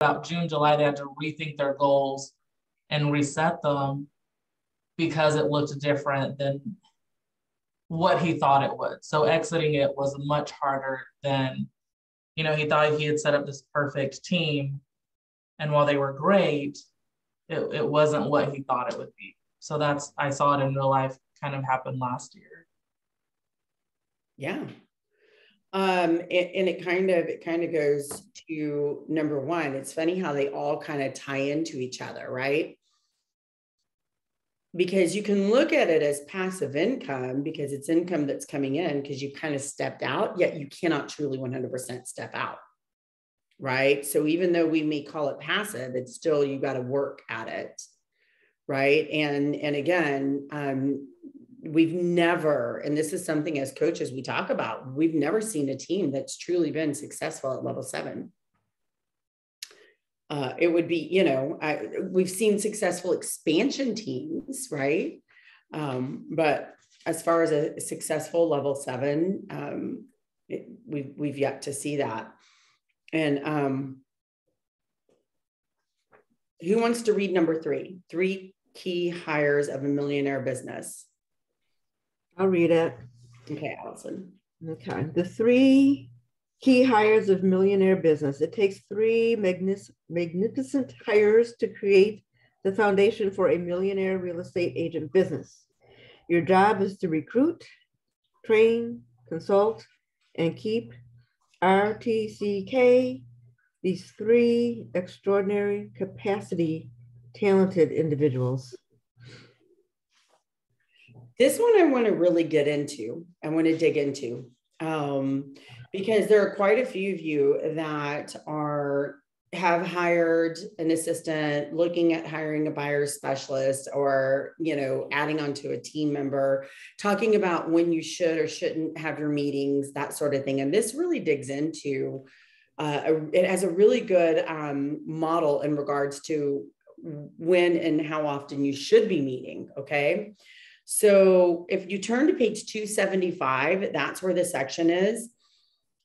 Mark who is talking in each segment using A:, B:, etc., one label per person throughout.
A: about June, July, they had to rethink their goals and reset them because it looked different than what he thought it would. So exiting it was much harder than, he thought he had set up this perfect team. And while they were great, it wasn't what he thought it would be. So I saw it in real life kind of happen last year.
B: Yeah. And it kind of goes to number one. It's funny how they all kind of tie into each other, right? Because you can look at it as passive income because it's income that's coming in because you kind of stepped out, yet you cannot truly 100% step out, right? So even though we may call it passive, it's still, you got to work at it, right? And again, we've never, and this is something as coaches we talk about, we've never seen a team that's truly been successful at level 7. It would be, we've seen successful expansion teams, right? But as far as a successful level 7, we've yet to see that. And who wants to read number 3? 3 key hires of a millionaire business.
C: I'll read it.
B: Okay, Allison.
C: Okay. The 3 key hires of millionaire business. It takes 3 magnificent hires to create the foundation for a millionaire real estate agent business. Your job is to recruit, train, consult, and keep RTCK, these 3 extraordinary capacity, talented individuals.
B: This one I want to really get into. I want to dig into because there are quite a few of you that have hired an assistant, looking at hiring a buyer specialist, or adding onto a team member, talking about when you should or shouldn't have your meetings, that sort of thing. And this really digs into it has a really good model in regards to when and how often you should be meeting. Okay. So if you turn to page 275, that's where the section is.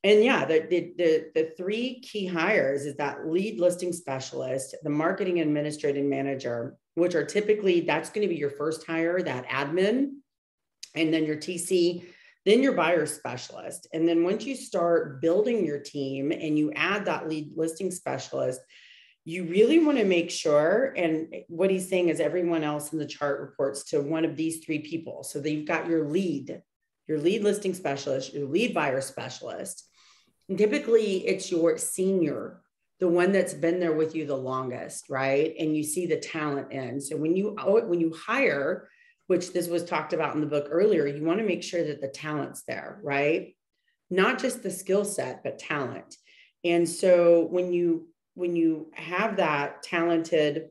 B: And yeah, the 3 key hires is that lead listing specialist, the marketing administrative manager, which are typically, that's going to be your first hire, that admin, and then your TC, then your buyer specialist. And then once you start building your team and you add that lead listing specialist, you really want to make sure, and what he's saying is everyone else in the chart reports to one of these 3 people. So that you've got your lead listing specialist, your lead buyer specialist. And typically it's your senior, the one that's been there with you the longest, right? And you see the talent in. So when you hire, which this was talked about in the book earlier, you want to make sure that the talent's there, right? Not just the skill set, but talent. And so when you have that talented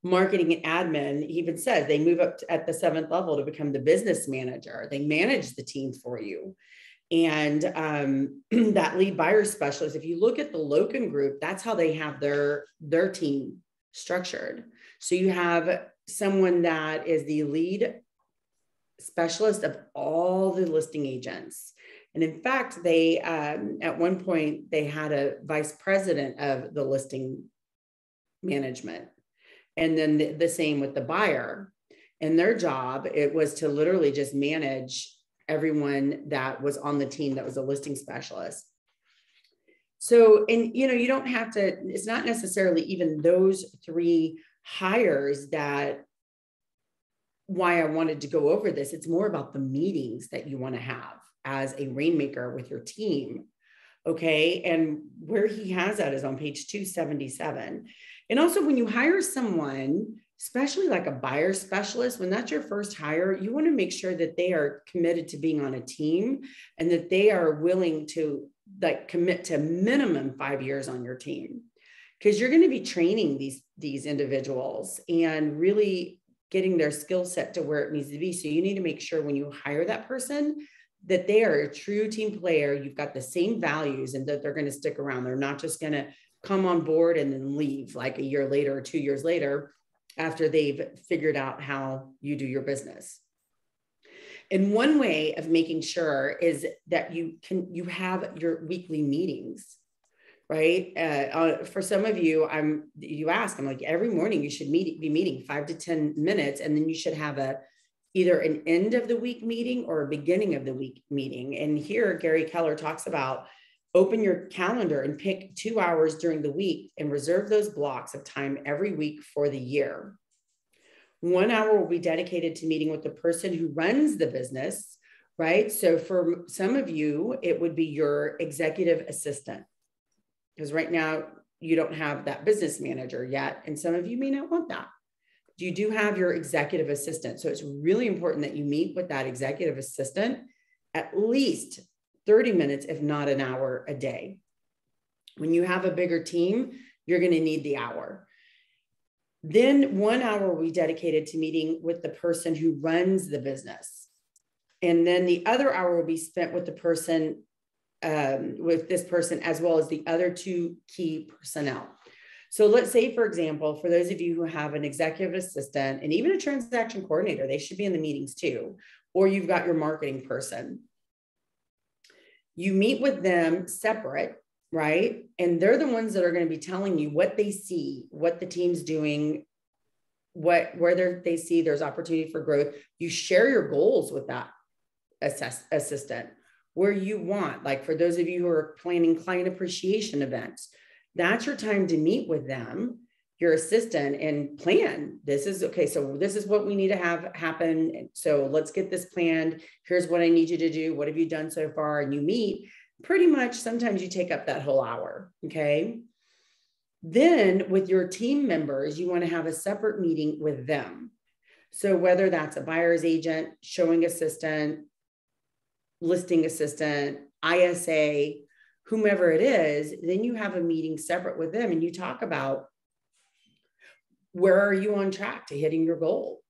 B: marketing and admin, he even says they move up at the 7th level to become the business manager. They manage the team for you. And that lead buyer specialist, if you look at the Loken group, that's how they have their team structured. So you have someone that is the lead specialist of all the listing agents. And in fact, they, at one point, they had a vice president of the listing management. And then the same with the buyer. And their job, it was to literally just manage everyone that was on the team that was a listing specialist. So, and you don't have to, it's not necessarily even those 3 hires that why I wanted to go over this. It's more about the meetings that you want to have as a rainmaker with your team. Okay. And where he has that is on page 277. And also when you hire someone, especially like a buyer specialist, when that's your first hire, you want to make sure that they are committed to being on a team and that they are willing to commit to minimum 5 years on your team, because you're going to be training these individuals and really getting their skill set to where it needs to be. So you need to make sure when you hire that person that they are a true team player. You've got the same values and that they're going to stick around. They're not just going to come on board and then leave like a year later or 2 years later after they've figured out how you do your business. And one way of making sure is that you have your weekly meetings. right? For some of you, you ask, I'm like, every morning you should be meeting 5 to 10 minutes, and then you should have either an end of the week meeting or a beginning of the week meeting. And here, Gary Keller talks about open your calendar and pick 2 hours during the week and reserve those blocks of time every week for the year. 1 hour will be dedicated to meeting with the person who runs the business, right? So for some of you, it would be your executive assistant, because right now you don't have that business manager yet. And some of you may not want that. You do have your executive assistant. So it's really important that you meet with that executive assistant at least 30 minutes, if not an hour a day. When you have a bigger team, you're going to need the hour. Then 1 hour will be dedicated to meeting with the person who runs the business. And then the other hour will be spent with the person, with this person, as well as the other 2 key personnel. So let's say, for example, for those of you who have an executive assistant and even a transaction coordinator, they should be in the meetings too, or you've got your marketing person. You meet with them separate, right? And they're the ones that are going to be telling you what they see, what the team's doing, where they see there's opportunity for growth. You share your goals with that assistant, where you want, like for those of you who are planning client appreciation events, that's your time to meet with them, your assistant, and plan. This is okay. So this is what we need to have happen. So let's get this planned. Here's what I need you to do. What have you done so far? And you meet pretty much. Sometimes you take up that whole hour. Okay. Then with your team members, you want to have a separate meeting with them. So whether that's a buyer's agent, showing assistant, listing assistant, ISA, whomever it is, then you have a meeting separate with them and you talk about where are you on track to hitting your goal?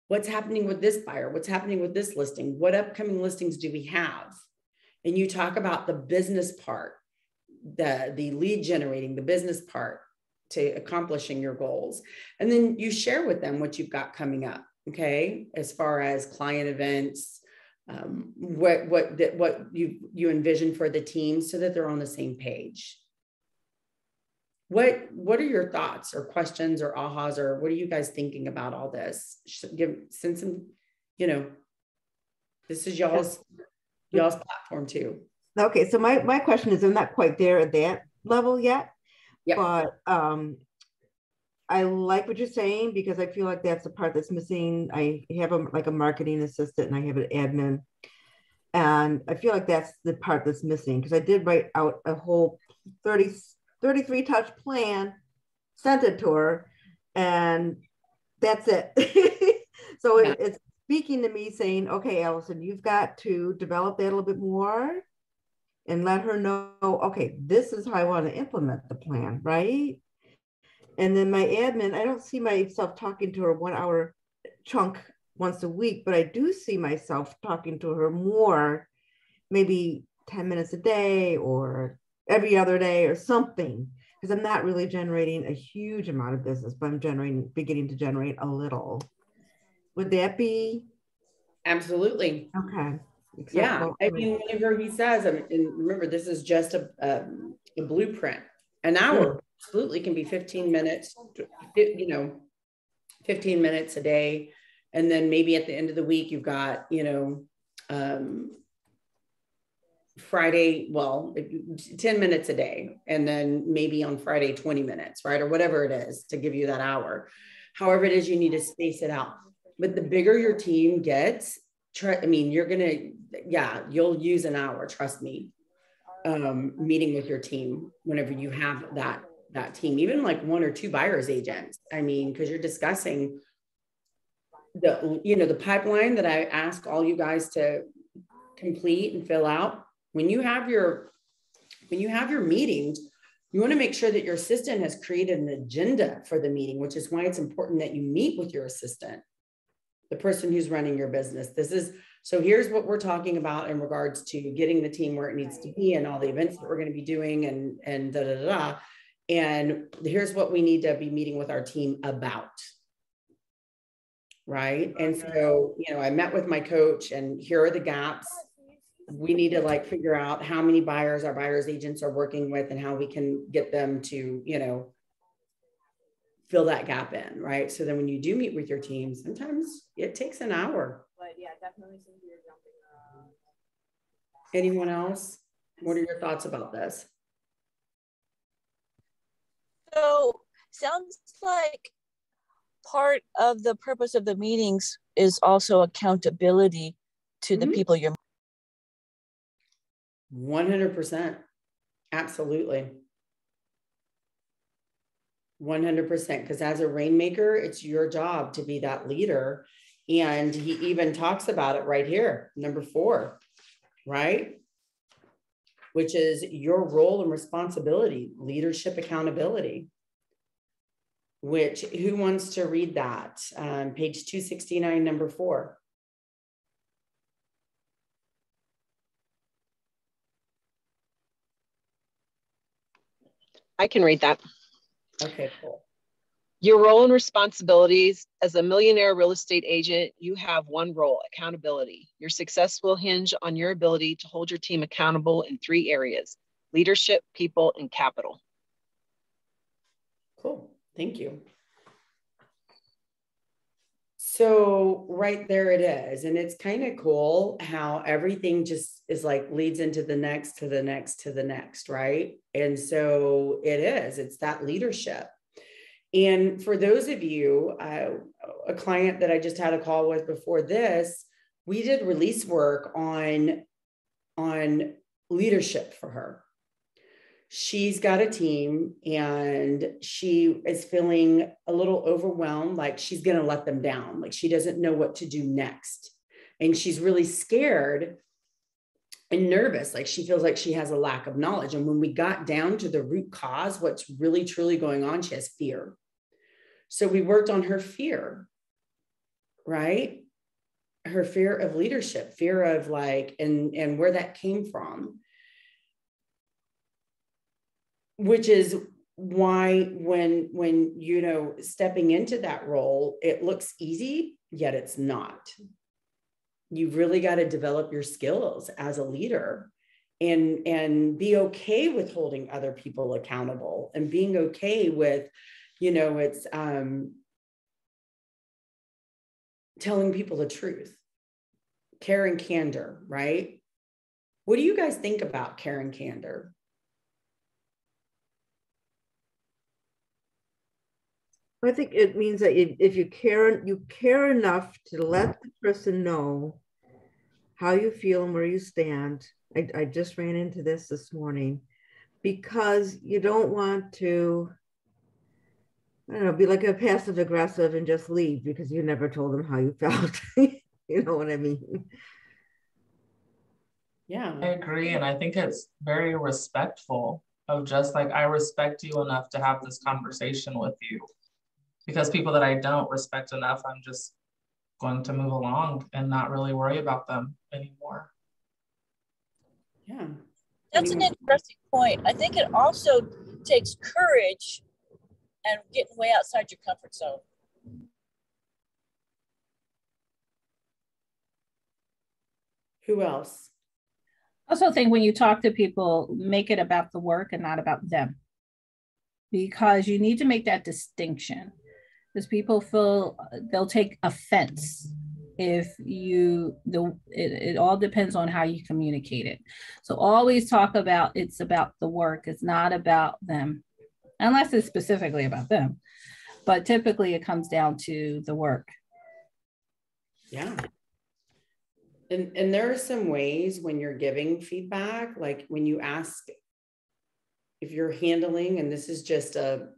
B: What's happening with this buyer? What's happening with this listing? What upcoming listings do we have? And you talk about the business part, the lead generating, the business part to accomplishing your goals. And then you share with them what you've got coming up, okay? As far as client events, what you envision for the team, so that they're on the same page. What are your thoughts or questions or ahas, or what are you guys thinking about all this? Send some, this is y'all's platform too.
C: Okay, so my question is, I'm not quite there at that level yet,
B: Yep.
C: But I like what you're saying, because I feel like that's the part that's missing. I have a marketing assistant and I have an admin. And I feel like that's the part that's missing, because I did write out a whole 33 touch plan, sent it to her, and that's it. So yeah. It's speaking to me saying, okay, Allison, you've got to develop that a little bit more and let her know, okay, this is how I want to implement the plan, right? And then my admin, I don't see myself talking to her 1 hour chunk once a week, but I do see myself talking to her more, maybe 10 minutes a day or every other day or something, because I'm not really generating a huge amount of business, but I'm beginning to generate a little. Would that be?
B: Absolutely.
C: Okay.
B: Acceptable. Yeah. I mean, whenever he says, and remember, this is just a blueprint. An hour absolutely can be 15 minutes, 15 minutes a day. And then maybe at the end of the week, you've got, Friday, 10 minutes a day. And then maybe on Friday, 20 minutes, right? Or whatever it is to give you that hour. However it is, you need to space it out. But the bigger your team gets, you'll use an hour, trust me, meeting with your team whenever you have that team, even like 1 or 2 buyer's agents. Because you're discussing the pipeline that I ask all you guys to complete and fill out. When you have your meetings, you want to make sure that your assistant has created an agenda for the meeting, which is why it's important that you meet with your assistant, the person who's running your business. So here's what we're talking about in regards to getting the team where it needs to be and all the events that we're going to be doing and da-da-da-da. And here's what we need to be meeting with our team about. Right. And so, I met with my coach, and here are the gaps. we need to like figure out how many buyers our buyers agents are working with and how we can get them to, you know, fill that gap in, right? So then when you do meet with your team, sometimes it takes an hour.
D: But yeah, definitely since you're jumping around.
B: Anyone else? What are your thoughts about this?
E: So sounds like part of the purpose of the meetings is also accountability to the people you're
B: 100%. Absolutely. 100%. Because as a rainmaker, it's your job to be that leader. And he even talks about it right here, number 4, right? Which is your role and responsibility, leadership accountability. Which, who wants to read that? Page 269, number 4.
F: I can read that.
B: Okay, cool.
F: Your role and responsibilities as a millionaire real estate agent, you have one role, accountability. Your success will hinge on your ability to hold your team accountable in 3 areas: leadership, people, and capital.
B: Cool. Thank you. So right there it is. And it's kind of cool how everything just is like leads into the next, to the next, to the next, right? And so it is, it's that leadership. And for those of you, a client that I just had a call with before this, we did release work on leadership for her. She's got a team and she is feeling a little overwhelmed, like she's going to let them down, like she doesn't know what to do next. And she's really scared and nervous, like she feels like she has a lack of knowledge. And when we got down to the root cause, what's really truly going on, she has fear. So we worked on her fear, right? Her fear of leadership, fear of like, and where that came from. Which is why when you know, stepping into that role, it looks easy, yet it's not. You've really got to develop your skills as a leader and be okay with holding other people accountable and being okay with, you know, it's telling people the truth, care and candor, right? What do you guys think about care and candor?
C: I think it means that if you care enough to let the person know how you feel and where you stand. I just ran into this morning, because you don't want to, I don't know, be like a passive aggressive and just leave because you never told them how you felt. You know what I mean?
B: Yeah,
A: I agree. And I think it's very respectful of just like, I respect you enough to have this conversation with you. Because people that I don't respect enough, I'm just going to move along and not really worry about them anymore.
B: Yeah.
E: That's an interesting point. I think it also takes courage and getting way outside your comfort zone.
B: Who else?
D: I also think when you talk to people, make it about the work and not about them, because you need to make that distinction. Because people feel they'll take offense if it all depends on how you communicate it. So always talk about it's about the work. It's not about them, unless it's specifically about them. But typically it comes down to the work.
B: Yeah. And there are some ways when you're giving feedback, like when you ask if you're handling, and this is just a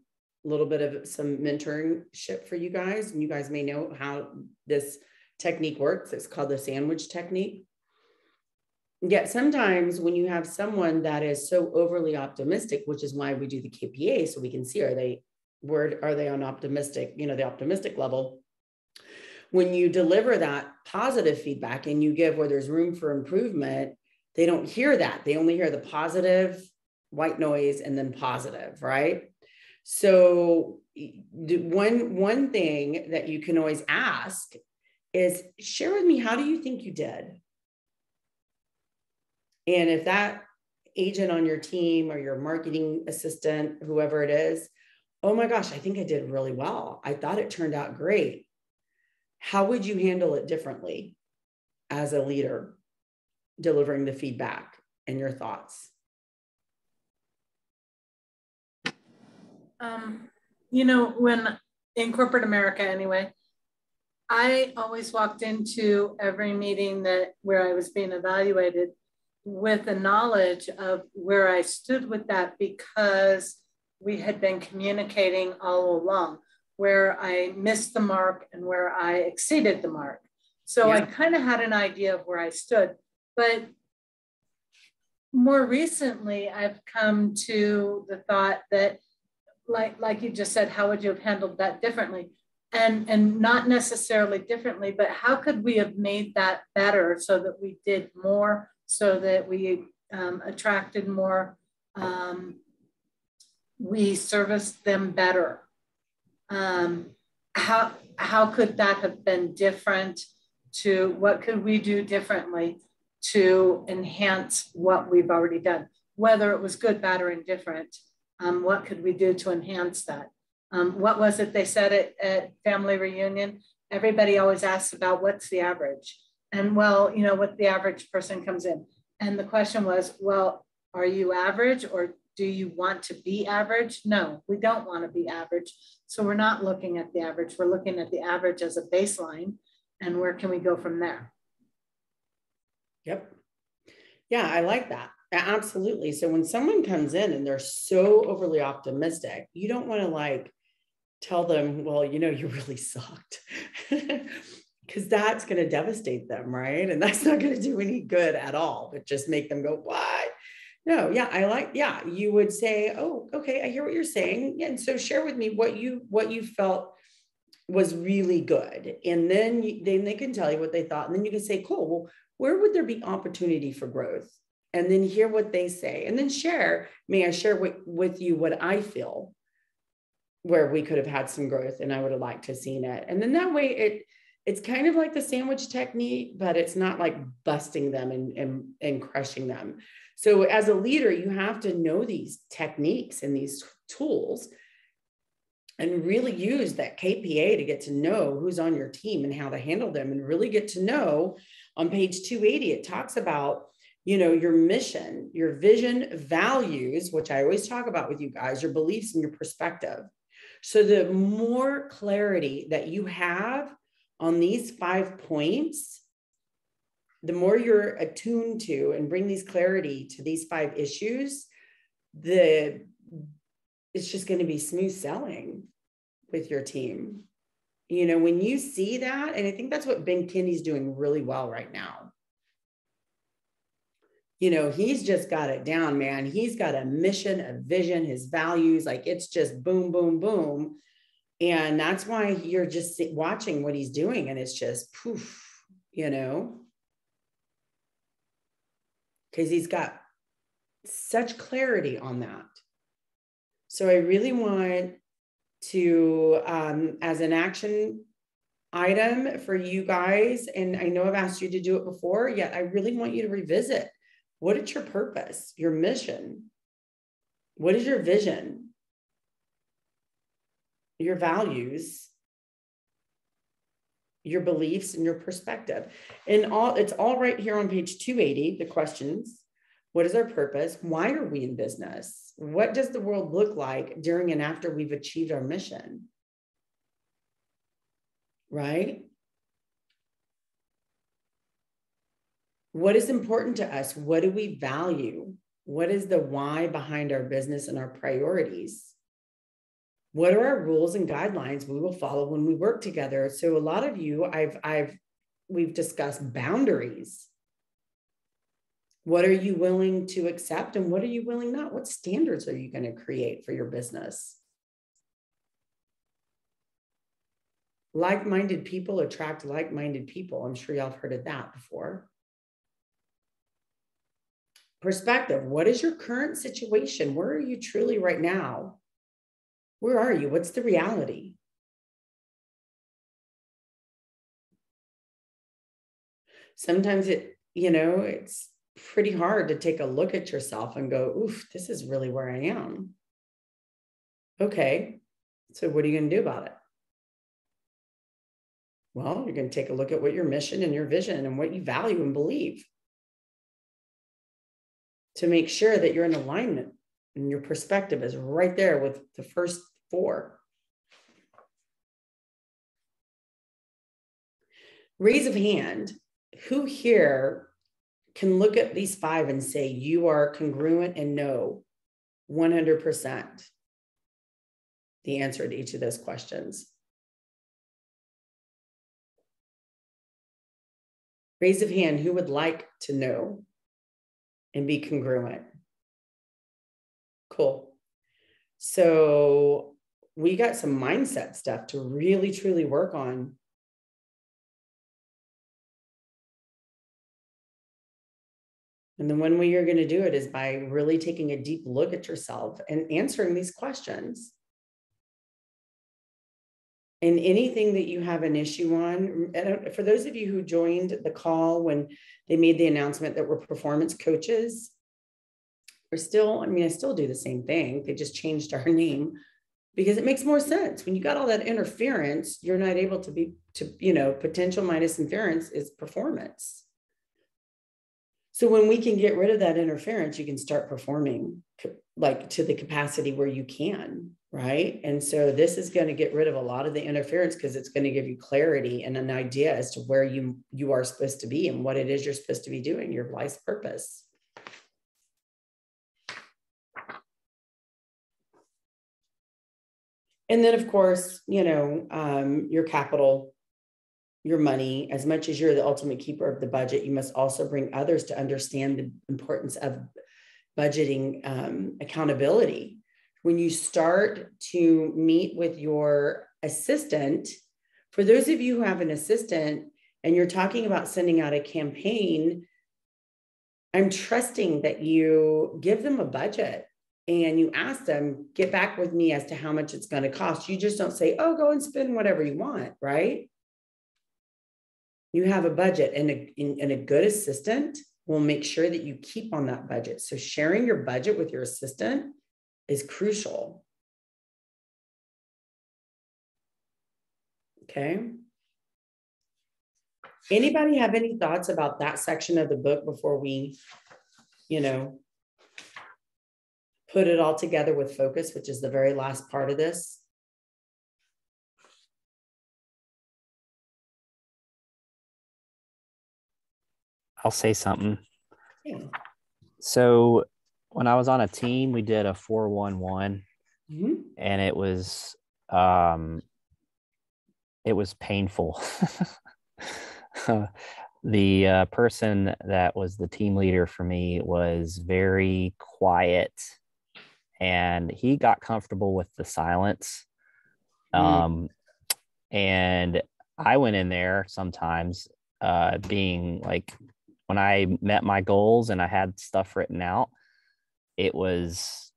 B: little bit of some mentorship for you guys, and you guys may know how this technique works. It's called the sandwich technique. Yet sometimes when you have someone that is so overly optimistic, which is why we do the KPA, so we can see, are they on optimistic, you know, the optimistic level. When you deliver that positive feedback and you give where there's room for improvement, they don't hear that. They only hear the positive, white noise, and then positive, right? So one thing that you can always ask is, share with me, how do you think you did? And if that agent on your team or your marketing assistant, whoever it is, oh my gosh, I think I did really well. I thought it turned out great. How would you handle it differently as a leader, delivering the feedback and your thoughts?
G: When in corporate America anyway, I always walked into every meeting where I was being evaluated with the knowledge of where I stood with that, because we had been communicating all along where I missed the mark and where I exceeded the mark. So I kind of had an idea of where I stood. But more recently, I've come to the thought that, like you just said, how would you have handled that differently? And not necessarily differently, but how could we have made that better so that we did more, so that we attracted more, we serviced them better? How could that have been different? What could we do differently to enhance what we've already done? Whether it was good, bad, or indifferent, what could we do to enhance that? What was it they said at family reunion? Everybody always asks about what's the average. And well, what the average person comes in. And the question was, well, are you average, or do you want to be average? No, we don't want to be average. So we're not looking at the average. We're looking at the average as a baseline, and where can we go from there?
B: Yep. Yeah, I like that. Absolutely. So when someone comes in and they're so overly optimistic, you don't want to tell them, well, you really sucked, because that's going to devastate them, right? And that's not going to do any good at all, but just make them go, what? No, yeah, you would say, oh, okay, I hear what you're saying. And so share with me what you felt was really good. And then they can tell you what they thought. And then you can say, cool, well, where would there be opportunity for growth? And then hear what they say. And then may I share with you what I feel where we could have had some growth and I would have liked to have seen it. And then that way it's kind of like the sandwich technique, but it's not like busting them and crushing them. So as a leader, you have to know these techniques and these tools and really use that KPA to get to know who's on your team and how to handle them, and really get to know. On page 280, it talks about, your mission, your vision, values, which I always talk about with you guys, your beliefs and your perspective. So the more clarity that you have on these 5 points, the more you're attuned to and bring these clarity to these 5 issues, it's just going to be smooth sailing with your team. When you see that, and I think that's what Ben Kinney's doing really well right now. He's just got it down, man. He's got a mission, a vision, his values, it's just boom, boom, boom. And that's why you're just watching what he's doing, and it's just poof, because he's got such clarity on that. So I really want to, as an action item for you guys, and I know I've asked you to do it before, yet I really want you to revisit. What is your purpose, your mission? What is your vision? Your values, your beliefs, and your perspective. And it's all right here on page 280, the questions. What is our purpose? Why are we in business? What does the world look like during and after we've achieved our mission? Right? What is important to us? What do we value? What is the why behind our business and our priorities? What are our rules and guidelines we will follow when we work together? So a lot of you, we've discussed boundaries. What are you willing to accept, and what are you willing not? What standards are you going to create for your business? Like-minded people attract like-minded people. I'm sure y'all have heard of that before. Perspective. What is your current situation? Where are you truly right now? Where are you? What's the reality? Sometimes it's pretty hard to take a look at yourself and go, oof, this is really where I am. Okay, so what are you going to do about it? Well, you're going to take a look at what your mission and your vision and what you value and believe to make sure that you're in alignment and your perspective is right there with the first four. Raise of hand, who here can look at these five and say you are congruent and know 100% the answer to each of those questions? Raise of hand, who would like to know and be congruent? Cool. So we got some mindset stuff to really, truly work on. And the one way you're going to do it is by really taking a deep look at yourself and answering these questions. And anything that you have an issue on, for those of you who joined the call when they made the announcement that we're performance coaches, we're still, I mean, I still do the same thing. They just changed our name because it makes more sense. When you got all that interference, you're not able to potential minus inference is performance. So when we can get rid of that interference, you can start performing like to the capacity where you can, right? And so this is going to get rid of a lot of the interference because it's going to give you clarity and an idea as to where you are supposed to be and what it is you're supposed to be doing, your life's purpose. And then, of course, your capital, your money, as much as you're the ultimate keeper of the budget, you must also bring others to understand the importance of budgeting accountability. When you start to meet with your assistant, for those of you who have an assistant and you're talking about sending out a campaign, I'm trusting that you give them a budget and you ask them, get back with me as to how much it's going to cost. You just don't say, oh, go and spend whatever you want, right? You have a budget, and a good assistant will make sure that you keep on that budget. So sharing your budget with your assistant is crucial. Okay. Anybody have any thoughts about that section of the book before we, put it all together with focus, which is the very last part of this?
H: I'll say something.
B: Yeah.
H: So when I was on a team, we did a 4-1-1, and it was painful. The person that was the team leader for me was very quiet, and he got comfortable with the silence. And I went in there sometimes being like, when I met my goals and I had stuff written out, it was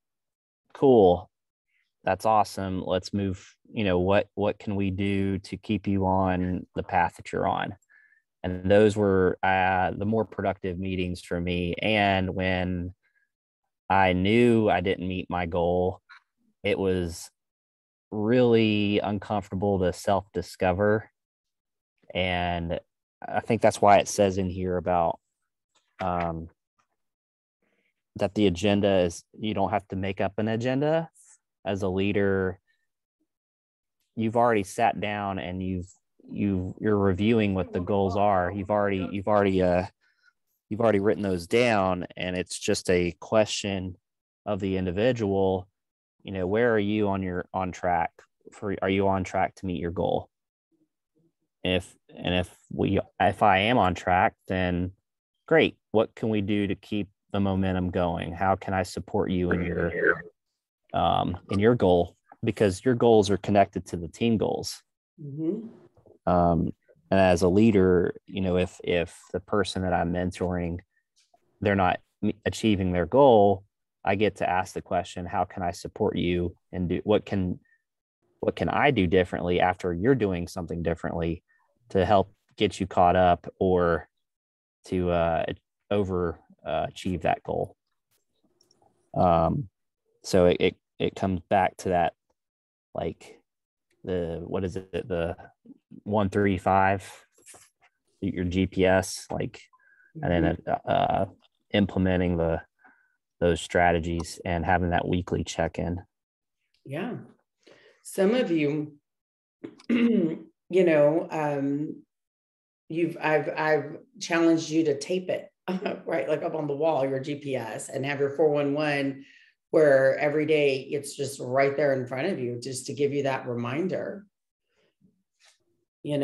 H: cool. That's awesome. Let's move. What can we do to keep you on the path that you're on? And those were the more productive meetings for me. And when I knew I didn't meet my goal, it was really uncomfortable to self-discover. And I think that's why it says in here about that the agenda is, you don't have to make up an agenda. As a leader, you've already sat down and you're reviewing what the goals are. You've already written those down, and it's just a question of the individual. Where are you on track are you on track to meet your goal? If I am on track, then great. What can we do to keep the momentum going? How can I support you in your goal? Because your goals are connected to the team goals. And as a leader, if the person that I'm mentoring, they're not achieving their goal, I get to ask the question, how can I support you, and what can I do differently after you're doing something differently to help get you caught up, or to achieve that goal. So it comes back to that, like what is it, the 135, your GPS, like, and then implementing those strategies and having that weekly check-in.
B: Yeah. Some of you, I've challenged you to tape it, right? Like up on the wall, your GPS, and have your 411 where every day it's just right there in front of you, just to give you that reminder, and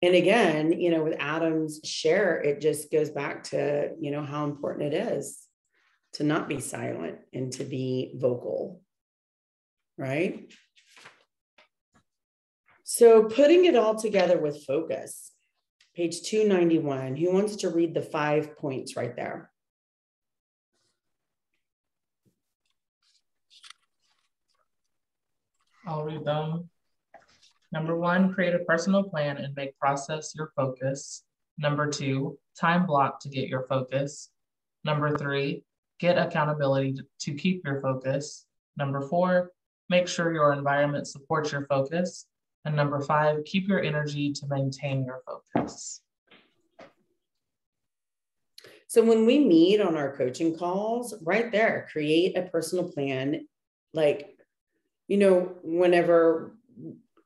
B: again, with Adam's share, it just goes back to, how important it is to not be silent and to be vocal, right? So putting it all together with focus, page 291, who wants to read the 5 points right there?
A: I'll read them. Number 1, create a personal plan and make process your focus. Number 2, time block to get your focus. Number 3, get accountability to keep your focus. Number 4, make sure your environment supports your focus. And number 5, keep your energy to maintain your focus.
B: So when we meet on our coaching calls, right there, create a personal plan. Like, whenever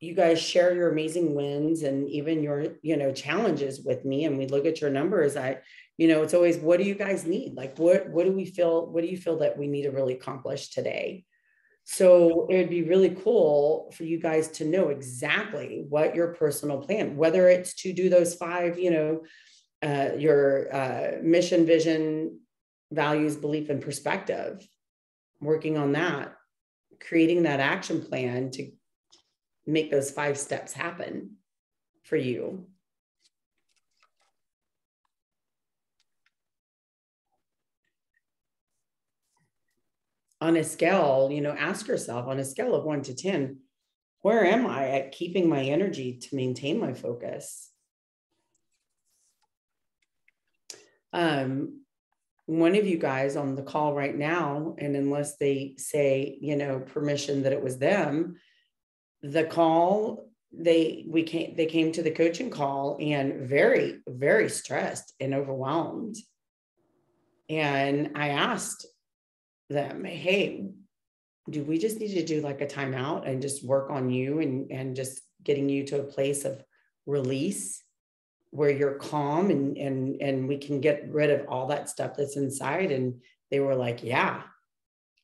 B: you guys share your amazing wins and even your, challenges with me, and we look at your numbers, it's always, what do you guys need? Like, what do you feel that we need to really accomplish today? So it would be really cool for you guys to know exactly what your personal plan, whether it's to do those 5, your mission, vision, values, belief, and perspective, working on that, creating that action plan to make those 5 steps happen for you. On a scale, ask yourself, on a scale of 1 to 10, where am I at keeping my energy to maintain my focus? One of you guys on the call right now, and unless they say, permission that it was them, the call, they came to the coaching call and very, very stressed and overwhelmed. And I asked them, hey, do we just need to do like a timeout and just work on you and just getting you to a place of release where you're calm and we can get rid of all that stuff that's inside? And they were like, yeah.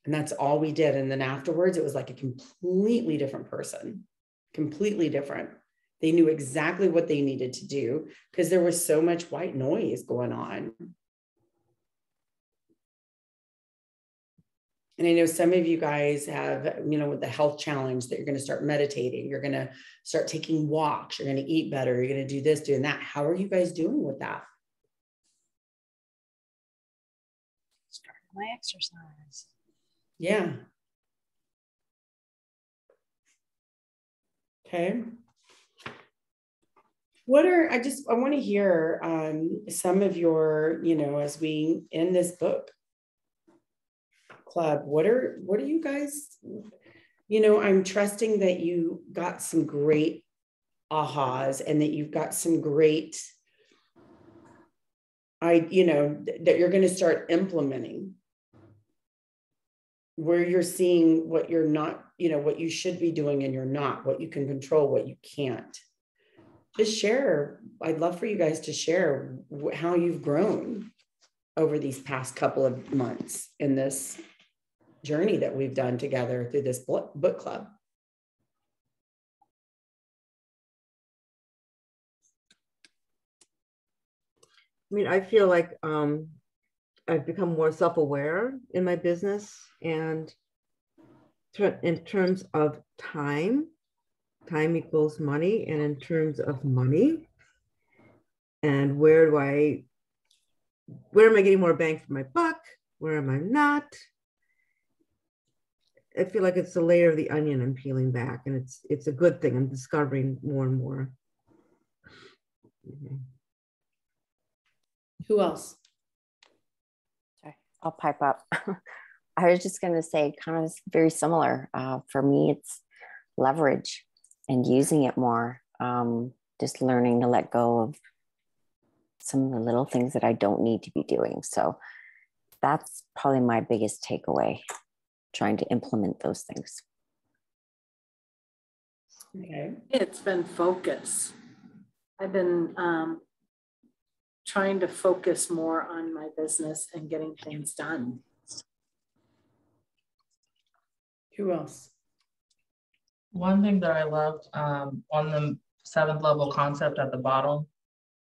B: And that's all we did. And then afterwards, it was like a completely different person, completely different. They knew exactly what they needed to do because there was so much white noise going on. And I know some of you guys have, with the health challenge, that you're going to start meditating, you're going to start taking walks, you're going to eat better, you're going to do this, doing that. How are you guys doing with that?
E: Starting my exercise.
B: Yeah. Okay. I want to hear some of your, as we end this book club, what are you guys, I'm trusting that you got some great ahas and that you've got some great, that you're going to start implementing, where you're seeing what you're not, what you should be doing and you're not, what you can control, what you can't. Just share. I'd love for you guys to share how you've grown over these past couple of months in this journey that we've done together through this book club.
C: I mean, I feel like I've become more self-aware in my business, and in terms of time equals money, and in terms of money, and where am I getting more bang for my buck? Where am I not? I feel like it's a layer of the onion I'm peeling back, and it's a good thing. I'm discovering more and more.
B: Who else?
I: Sorry, I'll pipe up. I was just going to say kind of very similar. For me, it's leverage and using it more. Just learning to let go of some of the little things that I don't need to be doing. So that's probably my biggest takeaway, trying to implement those things.
B: Okay.
G: It's been focus. I've been trying to focus more on my business and getting things done.
B: Who else?
A: One thing that I loved on the 7th level concept at the bottom,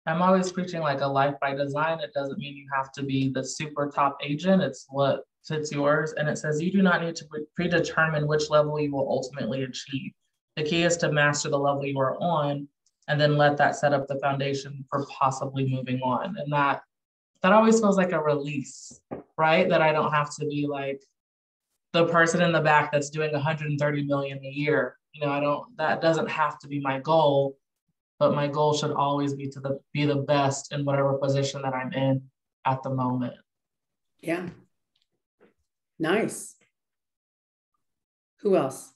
A: I'm always preaching like a life by design. It doesn't mean you have to be the super top agent. It's what fits yours. And it says you do not need to predetermine which level you will ultimately achieve. The key is to master the level you are on and then let that set up the foundation for possibly moving on. And that always feels like a release, right? That I don't have to be like the person in the back that's doing 130 million a year. You know, that doesn't have to be my goal, but my goal should always be to be the best in whatever position that I'm in at the moment.
B: Yeah. Nice. Who else?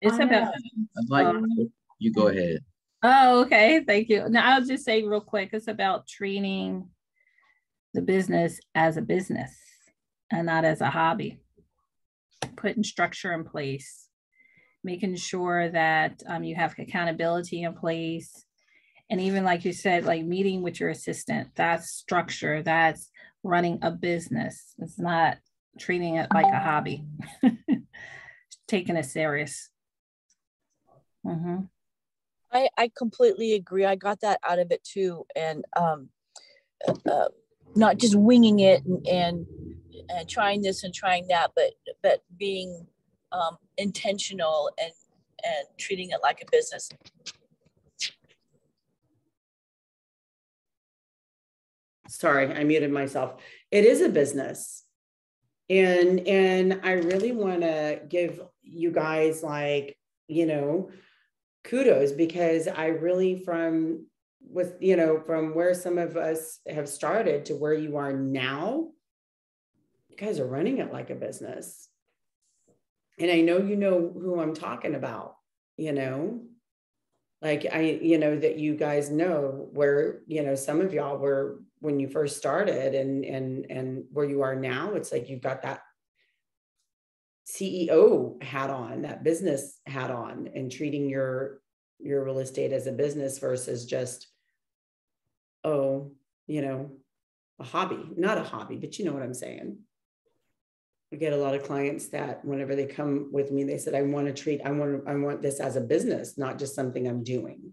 D: It's about.
J: I'd like you go ahead.
D: Oh, okay. Thank you. Now I'll just say real quick, it's about treating the business as a business and not as a hobby. Putting structure in place, making sure that you have accountability in place. And even like you said, like meeting with your assistant, that's structure, that's running a business. It's not treating it like a hobby, taking it serious. Mm-hmm.
E: I completely agree. I got that out of it too. And not just winging it and trying this and trying that, but being intentional and treating it like a business.
B: Sorry, I muted myself. It is a business. And I really want to give you guys like, you know, kudos, because I really from where some of us have started to where you are now, you guys are running it like a business. And I know you know who I'm talking about, you know, like that you guys know where, some of y'all were when you first started and where you are now. It's like you've got that CEO hat on, that business hat on, and treating your real estate as a business versus just, a hobby. Not a hobby, but you know what I'm saying. I get a lot of clients that whenever they come with me, they said, I want this as a business, not just something I'm doing.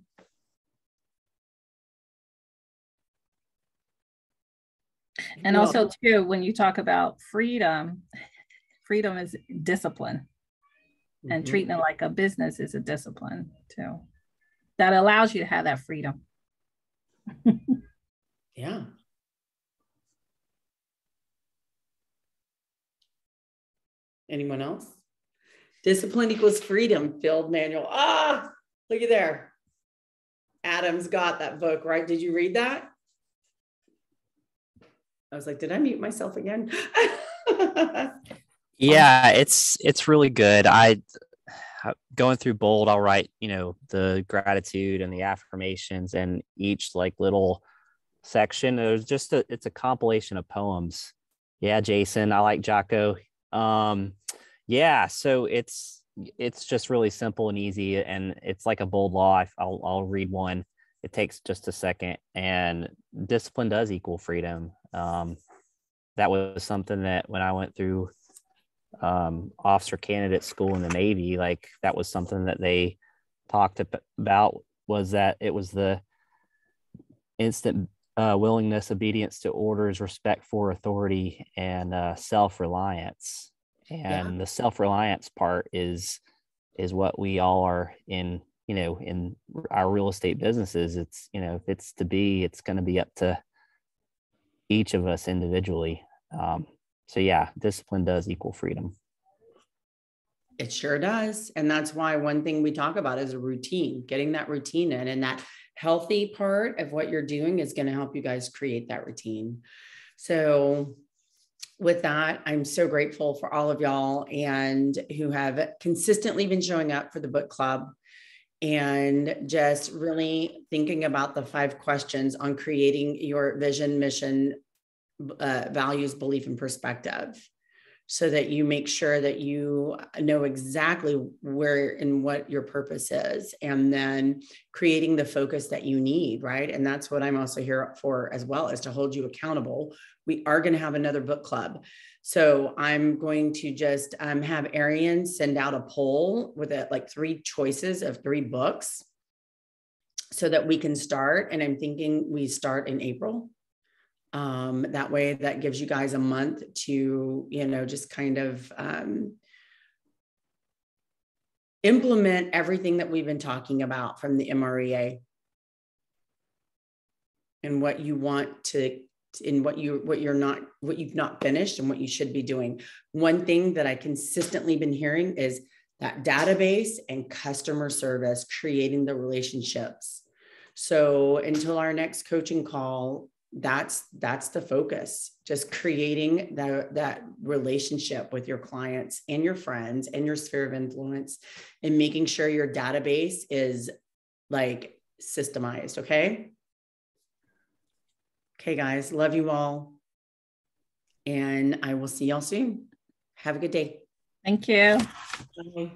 D: And also too, when you talk about freedom is discipline, and treating it like a business is a discipline too. That allows you to have that freedom.
B: Yeah. Anyone else? Discipline equals freedom, field manual. Ah, look at there. Adam's got that book, right? Did you read that? I was like, did I mute myself again?
H: Yeah, it's really good. I going through Bold, I'll write, the gratitude and the affirmations, and each like little section, it's a compilation of poems. Yeah, Jason, I like Jocko. Yeah, so it's just really simple and easy, and it's like a bold law. I'll read one. It takes just a second, and discipline does equal freedom. That was something that when I went through officer candidate school in the Navy, like that was something that they talked about, was that it was the instant willingness, obedience to orders, respect for authority, and self-reliance. And the self-reliance part is what we all are in, in our real estate businesses. It's, if it's to be, it's going to be up to each of us individually. So yeah, discipline does equal freedom.
B: It sure does. And that's why one thing we talk about is a routine, getting that routine in, and that healthy part of what you're doing is going to help you guys create that routine. So with that, I'm so grateful for all of y'all and who have consistently been showing up for the book club and just really thinking about the 5 questions on creating your vision, mission, values, belief, and perspective, so that you make sure that you know exactly where and what your purpose is, and then creating the focus that you need, right? And that's what I'm also here for as well, is to hold you accountable. We are going to have another book club. So I'm going to just have Arian send out a poll with like 3 choices of 3 books so that we can start. And I'm thinking we start in April. That way, that gives you guys a month to, just kind of implement everything that we've been talking about from the MREA and what you want to, in what you've not finished and what you should be doing. One thing that I consistently been hearing is that database and customer service, creating the relationships. So until our next coaching call, that's the focus, just creating that relationship with your clients and your friends and your sphere of influence, and making sure your database is like systemized. Okay, guys, love you all, and I will see y'all soon. Have a good day.
D: Thank you.
B: Bye.